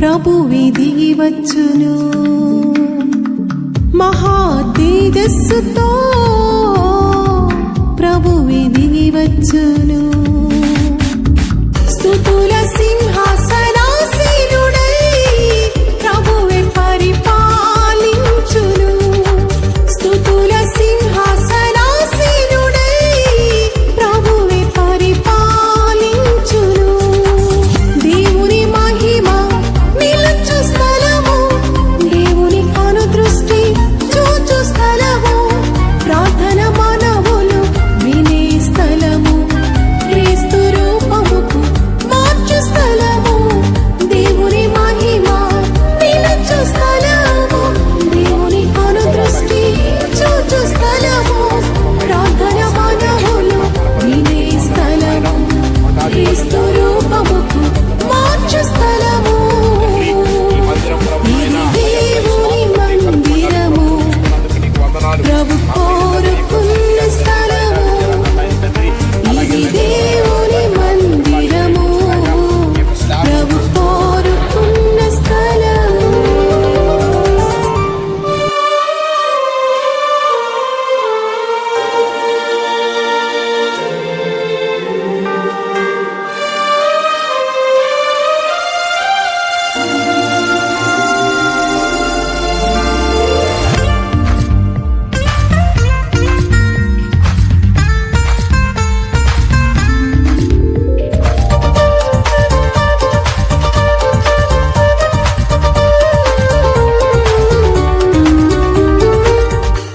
ప్రభువే దిగి వచ్చును, మహా తేజస్సుతో ప్రభువే దిగి వచ్చును. స్తుతుల సింహాసనాసీనుడై ప్రభువే పరిపాలించును. స్తుతుల సింహాసనాసీనుడై ప్రభువే పరిపాలించును. దేవుని మహిమ నిలుచు స్థలము, దేవుని కనుదృష్టి చూచు స్థలము, ప్రార్థన మనవులు వినే స్థలము, క్రీస్తు రూపముకు మార్చు స్థలము. దేవుని మహిమ నిలుచు స్థలము, దేవుని కనుదృష్టి చూచు స్థలము, ప్రార్థన మనవులు వినే స్థలము, క్రీస్తు రూపముకు మార్చు స్థలము. ఇది దేవుని మందిరము, ప్రభు కోరుకున్న స్థలము. ఇది దేవుని మందిరము, ప్రభు కోరుకున్న స్థలము.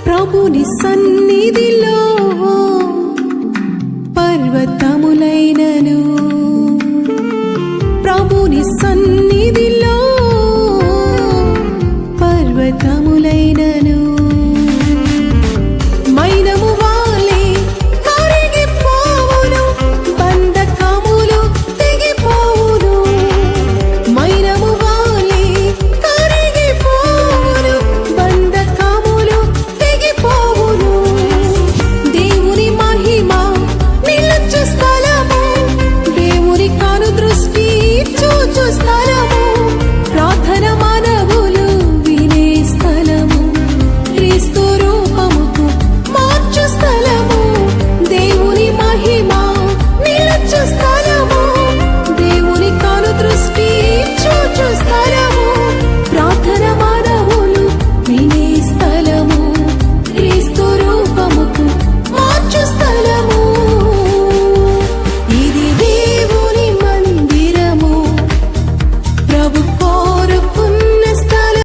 ప్రభుని సన్నిధిలో పర్వతములైనను, ప్రభుని సన్నిధిలో